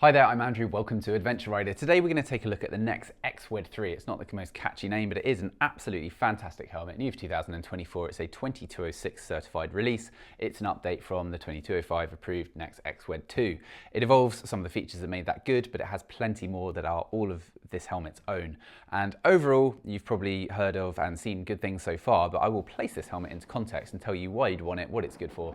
Hi there, I'm Andrew, welcome to Adventure Rider. Today we're going to take a look at the Nexx X.Wed 3. It's not the most catchy name, but it is an absolutely fantastic helmet. New for 2024, it's a 2206 certified release. It's an update from the 2205 approved Nexx X.Wed 2. It evolves some of the features that made that good, but it has plenty more that are all of this helmet's own. And overall, you've probably heard of and seen good things so far, but I will place this helmet into context and tell you why you'd want it, what it's good for,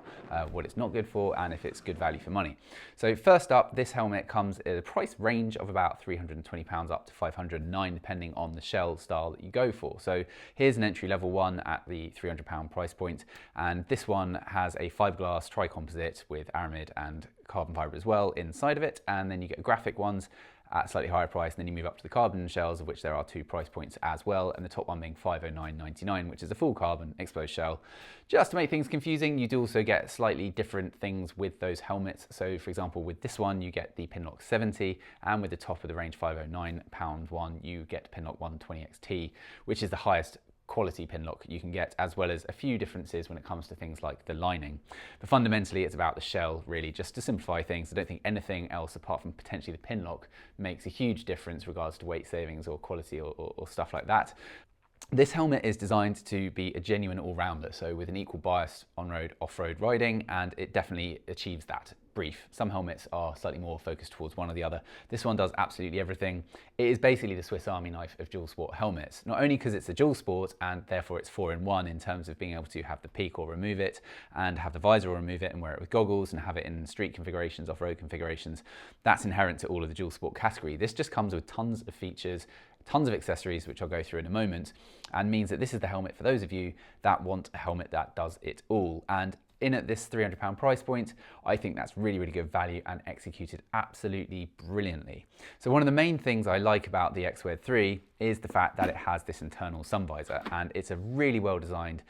what it's not good for, and if it's good value for money. So first up, this helmet comes at a price range of about £320 up to £509, depending on the shell style that you go for. So here's an entry level one at the £300 price point, and this one has a fiberglass tri-composite with aramid and carbon fiber as well inside of it, and then you get graphic ones at a slightly higher price, and then you move up to the carbon shells, of which there are two price points as well, and the top one being £509.99, which is a full carbon exposed shell. Just to make things confusing, you do also get slightly different things with those helmets. So for example, with this one you get the Pinlock 70, and with the top of the range £509 one you get Pinlock 120XT, which is the highest quality pinlock you can get, as well as a few differences when it comes to things like the lining. But fundamentally it's about the shell, really, just to simplify things. I don't think anything else apart from potentially the pinlock makes a huge difference regards to weight savings or quality or stuff like that. This helmet is designed to be a genuine all-rounder, so with an equal bias on-road, off-road riding, and it definitely achieves that brief. Some helmets are slightly more focused towards one or the other. This one does absolutely everything. It is basically the Swiss Army knife of dual sport helmets, not only because it's a dual sport and therefore it's 4-in-1 in terms of being able to have the peak or remove it, and have the visor or remove it and wear it with goggles, and have it in street configurations, off-road configurations. That's inherent to all of the dual sport category. This just comes with tons of features, tons of accessories, which I'll go through in a moment, and means that this is the helmet for those of you that want a helmet that does it all. And in at this £300 price point, I think that's really, really good value and executed absolutely brilliantly. So one of the main things I like about the X.Wed 3 is the fact that it has this internal sun visor, and it's a really well designed,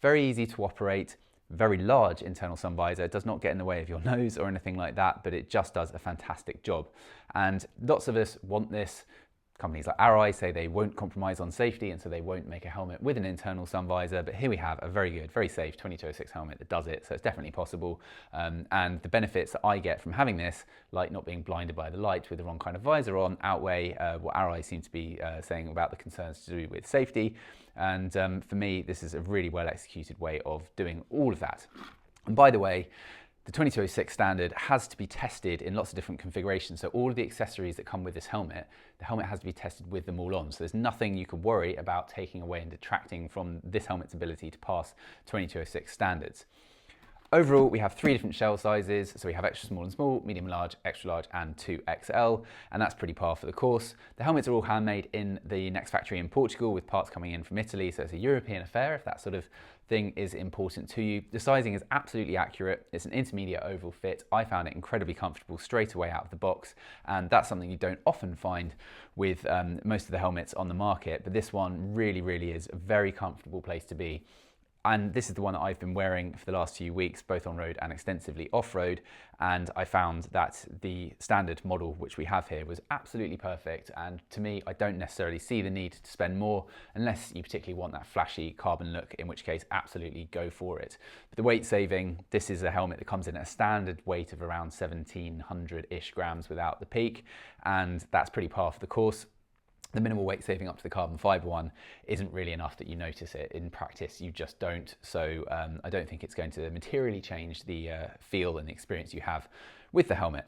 very easy to operate, very large internal sun visor. It does not get in the way of your nose or anything like that, but it just does a fantastic job. And lots of us want this. Companies like Arai say they won't compromise on safety, and so they won't make a helmet with an internal sun visor, but here we have a very good, very safe 2206 helmet that does it, so it's definitely possible. And the benefits that I get from having this, like not being blinded by the light with the wrong kind of visor on, outweigh what Arai seem to be saying about the concerns to do with safety. And for me, this is a really well executed way of doing all of that. And by the way, the 2206 standard has to be tested in lots of different configurations. So all of the accessories that come with this helmet, the helmet has to be tested with them all on. So there's nothing you could worry about taking away and detracting from this helmet's ability to pass 2206 standards. Overall, we have three different shell sizes. So we have extra small and small, medium large, extra large, and 2XL, and that's pretty par for the course. The helmets are all handmade in the Nexx factory in Portugal, with parts coming in from Italy, so it's a European affair if that sort of thing is important to you. The sizing is absolutely accurate. It's an intermediate oval fit. I found it incredibly comfortable straight away out of the box, and that's something you don't often find with most of the helmets on the market, but this one really, really is a very comfortable place to be. And this is the one that I've been wearing for the last few weeks, both on road and extensively off-road. And I found that the standard model, which we have here, was absolutely perfect. And to me, I don't necessarily see the need to spend more unless you particularly want that flashy carbon look, in which case absolutely go for it. But the weight saving, this is a helmet that comes in at a standard weight of around 1700-ish grams without the peak. And that's pretty par for the course. The minimal weight saving up to the carbon fiber one isn't really enough that you notice it. In practice, you just don't. So I don't think it's going to materially change the feel and the experience you have with the helmet.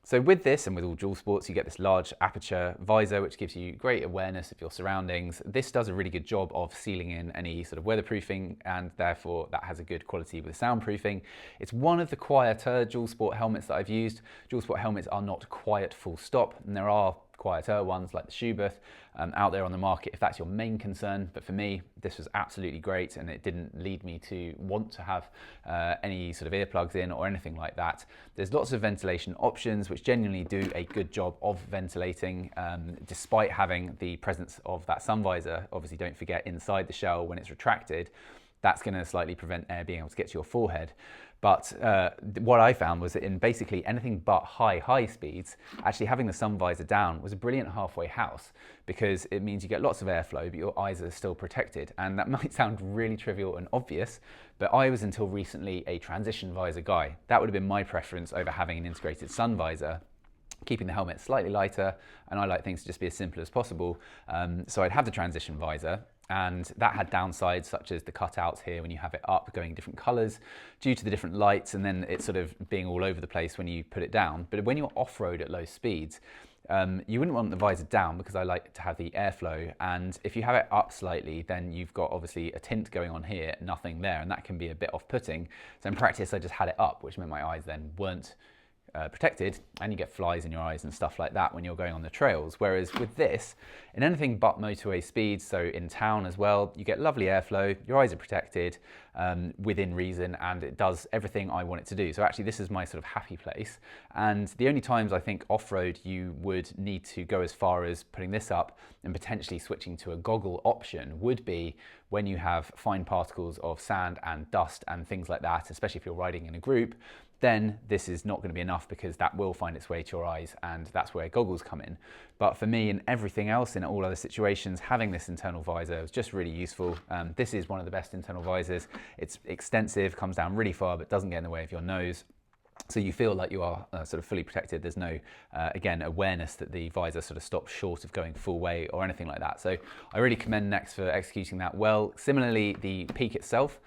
So with this, and with all dual sports, you get this large aperture visor, which gives you great awareness of your surroundings. This does a really good job of sealing in any sort of weatherproofing, and therefore that has a good quality with soundproofing. It's one of the quieter dual sport helmets that I've used. Dual sport helmets are not quiet full stop, and there are quieter ones like the Schubert out there on the market if that's your main concern. But for me, this was absolutely great, and it didn't lead me to want to have any sort of earplugs in or anything like that. There's lots of ventilation options which genuinely do a good job of ventilating despite having the presence of that sun visor. Obviously, don't forget, inside the shell when it's retracted, that's going to slightly prevent air being able to get to your forehead. But what I found was that in basically anything but high speeds, actually having the sun visor down was a brilliant halfway house, because it means you get lots of airflow, but your eyes are still protected. And that might sound really trivial and obvious, but I was until recently a transition visor guy. That would have been my preference over having an integrated sun visor. keeping the helmet slightly lighter, and I like things to just be as simple as possible. So I'd have the transition visor, and that had downsides such as the cutouts here when you have it up going different colors due to the different lights, and then it's sort of being all over the place when you put it down. But when you're off-road at low speeds, you wouldn't want the visor down because I like to have the airflow, and if you have it up slightly, then you've got obviously a tint going on here, nothing there, and that can be a bit off-putting. So in practice I just had it up, which meant my eyes then weren't protected, and you get flies in your eyes and stuff like that when you're going on the trails. Whereas with this, in anything but motorway speeds, so in town as well, you get lovely airflow, your eyes are protected within reason, and it does everything I want it to do. So actually this is my sort of happy place, and the only times I think off-road you would need to go as far as putting this up and potentially switching to a goggle option would be when you have fine particles of sand and dust and things like that, especially if you're riding in a group. Then this is not going to be enough because that will find its way to your eyes, and that's where goggles come in. But for me, in everything else, in all other situations, having this internal visor was just really useful. This is one of the best internal visors. It's extensive, comes down really far, but doesn't get in the way of your nose. So you feel like you are sort of fully protected. There's no, again, awareness that the visor sort of stops short of going full way or anything like that. So I really commend Nexx for executing that well. Similarly, the peak itself,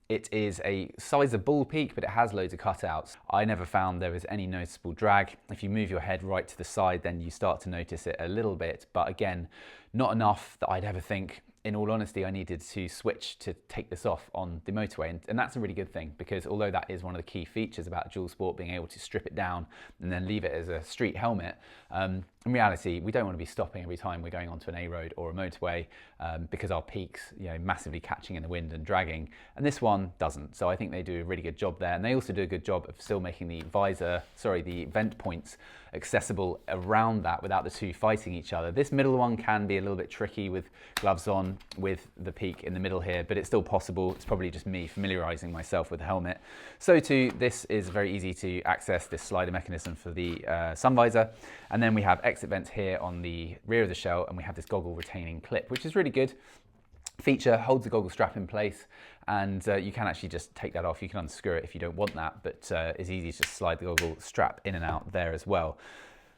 it is a sizable peak, but it has loads of cutouts. I never found there was any noticeable drag. If you move your head right to the side, then you start to notice it a little bit, but again, not enough that I'd ever think, in all honesty, I needed to switch to take this off on the motorway. And that's a really good thing, because although that is one of the key features about dual sport, being able to strip it down and then leave it as a street helmet, in reality, we don't want to be stopping every time we're going onto an A road or a motorway because our peaks, massively catching in the wind and dragging. And this one doesn't. So I think they do a really good job there. And they also do a good job of still making the the vent points accessible around that without the two fighting each other. This middle one can be a little bit tricky with gloves on, with the peak in the middle here, but it's still possible. It's probably just me familiarizing myself with the helmet. So too, this is very easy to access, this slider mechanism for the sun visor. And then we have exit vents here on the rear of the shell, and we have this goggle retaining clip, which is really good feature, holds the goggle strap in place, and you can actually just take that off. You can unscrew it if you don't want that, but it's easy to just slide the goggle strap in and out there as well.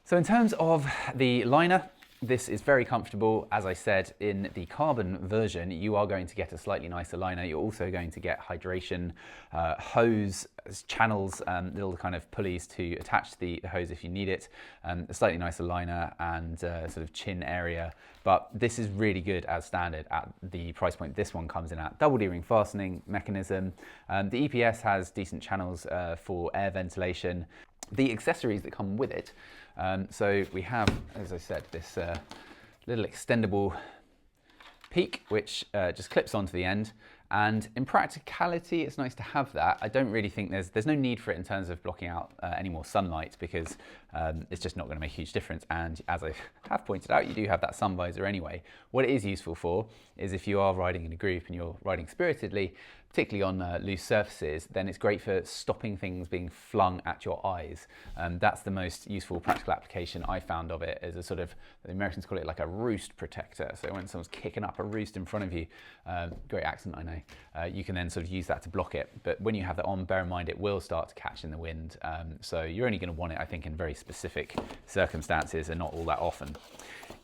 So in terms of the liner, this is very comfortable. As I said, in the carbon version, you are going to get a slightly nicer liner. You're also going to get hydration hose channels, little kind of pulleys to attach the hose if you need it, a slightly nicer liner and sort of chin area. But this is really good as standard at the price point this one comes in at. Double D-ring fastening mechanism. The EPS has decent channels for air ventilation. The accessories that come with it, so we have, as I said, this little extendable peak, which just clips onto the end. And in practicality, it's nice to have that. I don't really think there's no need for it in terms of blocking out any more sunlight, because it's just not going to make a huge difference. And as I have pointed out, you do have that sun visor anyway. What it is useful for is if you are riding in a group and you're riding spiritedly, particularly on loose surfaces, then it's great for stopping things being flung at your eyes. That's the most useful practical application I found of it, as a sort of, the Americans call it like a roost protector. So when someone's kicking up a roost in front of you, great accent I know, you can then sort of use that to block it. But when you have that on, bear in mind it will start to catch in the wind. So you're only going to want it, I think, in very specific circumstances and not all that often.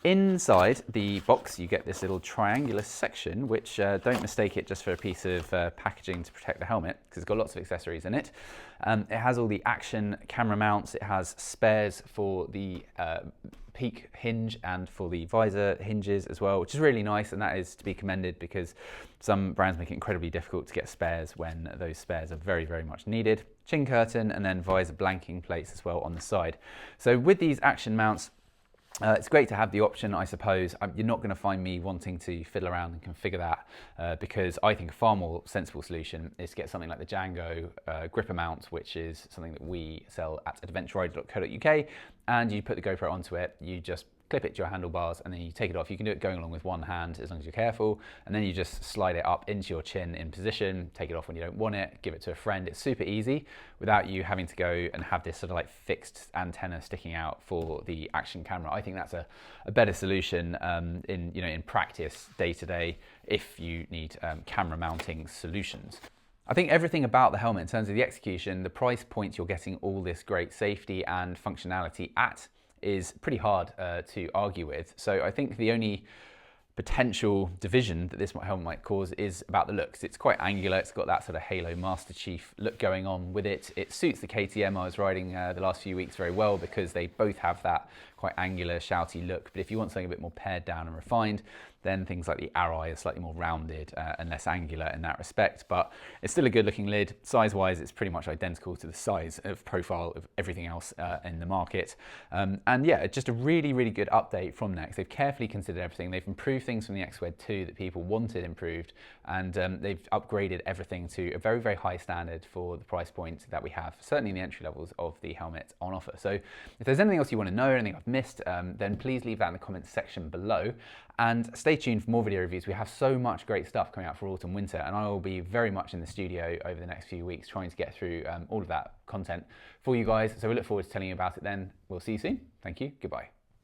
Inside the box, you get this little triangular section, which don't mistake it just for a piece of packaging to protect the helmet, because it's got lots of accessories in it. It has all the action camera mounts. It has spares for the peak hinge and for the visor hinges as well, which is really nice, and that is to be commended, because some brands make it incredibly difficult to get spares when those spares are very, very much needed. Chin curtain, and then visor blanking plates as well on the side. So with these action mounts, it's great to have the option, I suppose. You're not going to find me wanting to fiddle around and configure that, because I think a far more sensible solution is to get something like the Django gripper mount, which is something that we sell at adventurerider.co.uk, and you put the GoPro onto it, you just clip it to your handlebars, and then you take it off. You can do it going along with one hand as long as you're careful, and then you just slide it up into your chin in position, take it off when you don't want it, give it to a friend. It's super easy without you having to go and have this sort of like fixed antenna sticking out for the action camera. I think that's a better solution in practice day to day if you need camera mounting solutions. I think everything about the helmet in terms of the execution, the price point, you're getting all this great safety and functionality at, is pretty hard to argue with. So I think the only potential division that this helmet might cause is about the looks. It's quite angular, it's got that sort of Halo Master Chief look going on with it. It suits the KTM I was riding the last few weeks very well because they both have that quite angular, shouty look. But if you want something a bit more pared down and refined, then things like the Arai are slightly more rounded and less angular in that respect. But it's still a good looking lid. Size-wise, it's pretty much identical to the size of profile of everything else in the market. And yeah, just a really, really good update from Nexx. They've carefully considered everything. They've improved things from the X.Wed 2 that people wanted improved, and they've upgraded everything to a very, very high standard for the price point that we have, certainly in the entry levels of the helmet on offer. So if there's anything else you want to know, anything I've missed, then please leave that in the comments section below. And stay tuned for more video reviews. We have so much great stuff coming out for autumn, winter, and I will be very much in the studio over the next few weeks trying to get through all of that content for you guys. So we look forward to telling you about it then. We'll see you soon. Thank you. Goodbye.